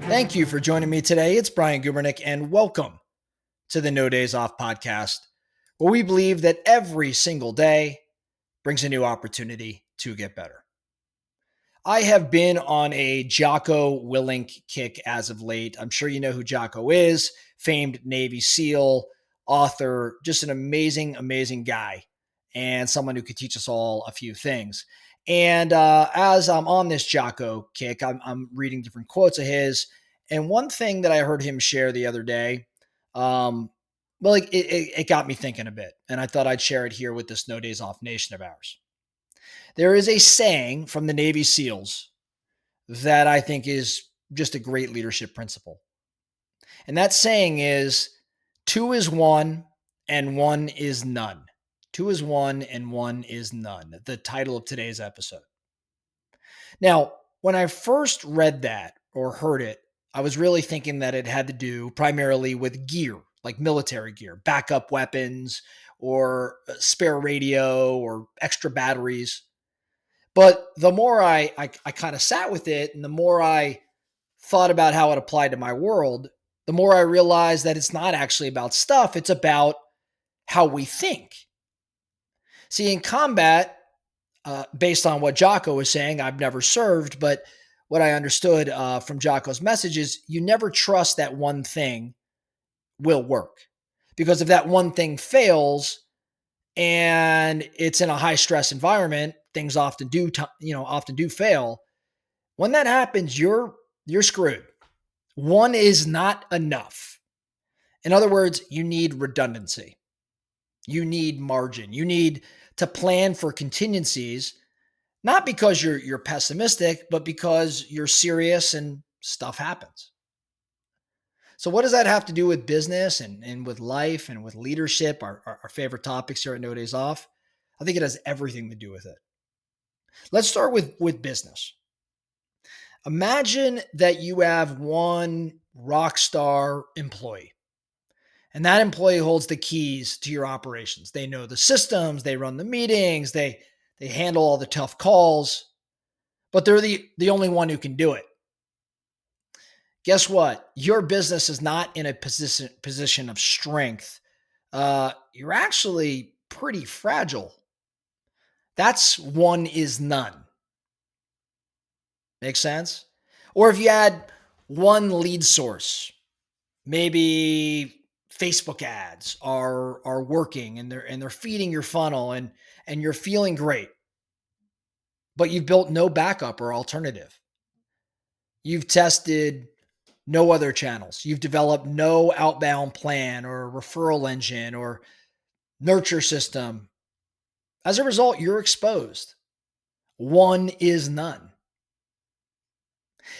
Thank you for joining me today. It's Brian Gubernick, and welcome to the No Days Off podcast, where we believe that every single day brings a new opportunity to get better. I have been on a Jocko Willink kick as of late. I'm sure you know who Jocko is, famed Navy SEAL, author, just an amazing, amazing guy, and someone who could teach us all a few things. And as I'm on this Jocko kick, I'm reading different quotes of his. And one thing that I heard him share the other day, um, it got me thinking a bit. And I thought I'd share it here with this No Days Off Nation of ours. There is a saying from the Navy SEALs that I think is just a great leadership principle. And that saying is, two is one and one is none. Two is one and one is none. The title of today's episode. Now, when I first read that or heard it, I was really thinking that it had to do primarily with gear, like military gear, backup weapons or spare radio or extra batteries. But the more I kind of sat with it and the more I thought about how it applied to my world, the more I realized that it's not actually about stuff. It's about how we think. See, in combat, based on what Jocko was saying, I've never served, but what I understood from Jocko's message is you never trust that one thing will work. Because if that one thing fails and it's in a high stress environment, things often do fail. When that happens, you're screwed. One is not enough. In other words, you need redundancy. You need margin. You need to plan for contingencies, not because you're pessimistic, but because you're serious and stuff happens. So what does that have to do with business and with life and with leadership, our favorite topics here at No Days Off? I think it has everything to do with it. Let's start with business. Imagine that you have one rock star employee, and that employee holds the keys to your operations. They know the systems, they run the meetings, they handle all the tough calls, but they're the only one who can do it. Guess what? Your business is not in a position of strength. You're actually pretty fragile. That's one is none. Make sense? Or if you had one lead source, maybe Facebook ads are working and they're feeding your funnel and you're feeling great, but you've built no backup or alternative. You've tested no other channels. You've developed no outbound plan or referral engine or nurture system. As a result, you're exposed. One is none.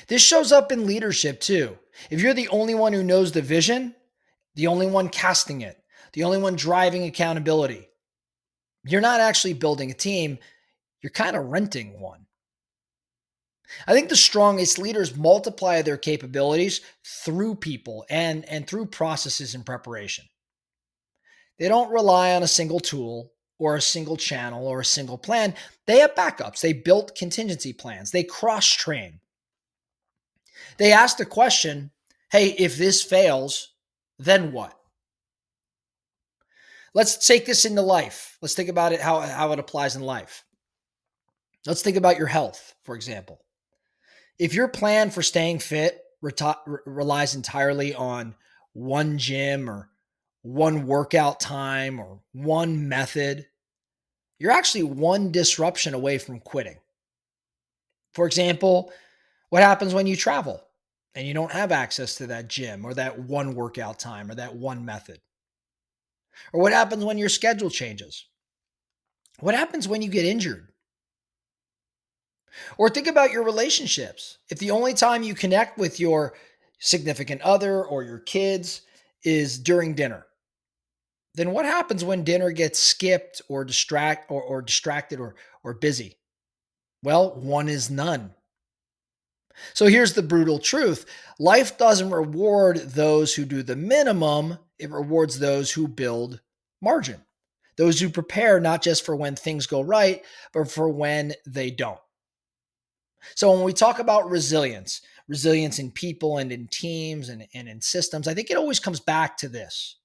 This shows up in leadership too. If you're the only one who knows the vision, the only one casting it, the only one driving accountability, you're not actually building a team. You're kind of renting one. I think the strongest leaders multiply their capabilities through people and through processes and preparation. They don't rely on a single tool or a single channel or a single plan. They have backups. They built contingency plans. They cross-train. They ask the question, hey, if this fails, then what? Let's take this into life. Let's think about it, how it applies in life. Let's think about your health, for example. If your plan for staying fit relies entirely on one gym or one workout time or one method, you're actually one disruption away from quitting. For example, what happens when you travel and you don't have access to that gym or that one workout time or that one method? Or what happens when your schedule changes? What happens when you get injured? Or think about your relationships. If the only time you connect with your significant other or your kids is during dinner, then what happens when dinner gets skipped or distracted or busy? Well, one is none. So here's the brutal truth. Life doesn't reward those who do the minimum. It rewards those who build margin. Those who prepare not just for when things go right, but for when they don't. So when we talk about resilience in people and in teams and in systems, I think it always comes back to this: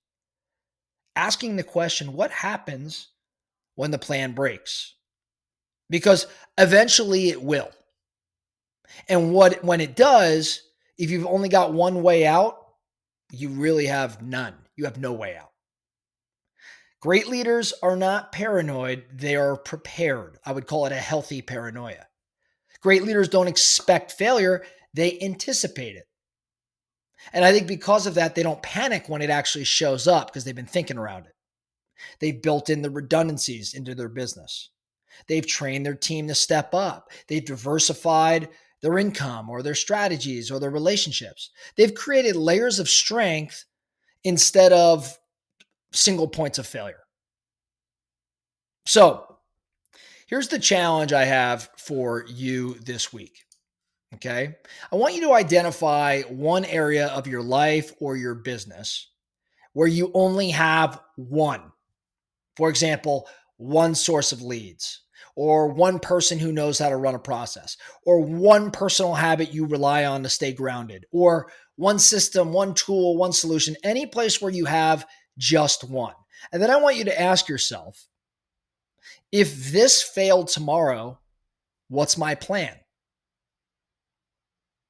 asking the question, what happens when the plan breaks? Because eventually it will. And when it does, if you've only got one way out, you really have none. You have no way out. Great leaders are not paranoid, they are prepared. I would call it a healthy paranoia. Great leaders don't expect failure, they anticipate it. And I think because of that, they don't panic when it actually shows up because they've been thinking around it. They've built in the redundancies into their business. They've trained their team to step up. They've diversified their income or their strategies or their relationships. They've created layers of strength instead of single points of failure. So here's the challenge I have for you this week. Okay. I want you to identify one area of your life or your business where you only have one. For example, one source of leads, or one person who knows how to run a process, or one personal habit you rely on to stay grounded, or one system, one tool, one solution, any place where you have just one. And then I want you to ask yourself, if this failed tomorrow, what's my plan?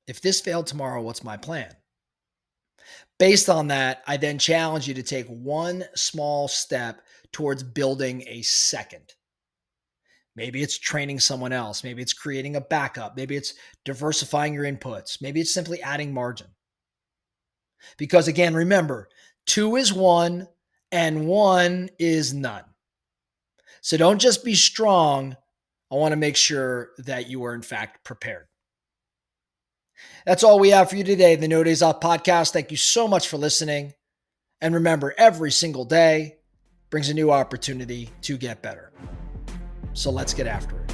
If this failed tomorrow, what's my plan? Based on that, I then challenge you to take one small step towards building a second. Maybe it's training someone else. Maybe it's creating a backup. Maybe it's diversifying your inputs. Maybe it's simply adding margin. Because again, remember, two is one and one is none. So don't just be strong. I want to make sure that you are in fact prepared. That's all we have for you today, the No Days Off podcast. Thank you so much for listening. And remember, every single day brings a new opportunity to get better. So let's get after it.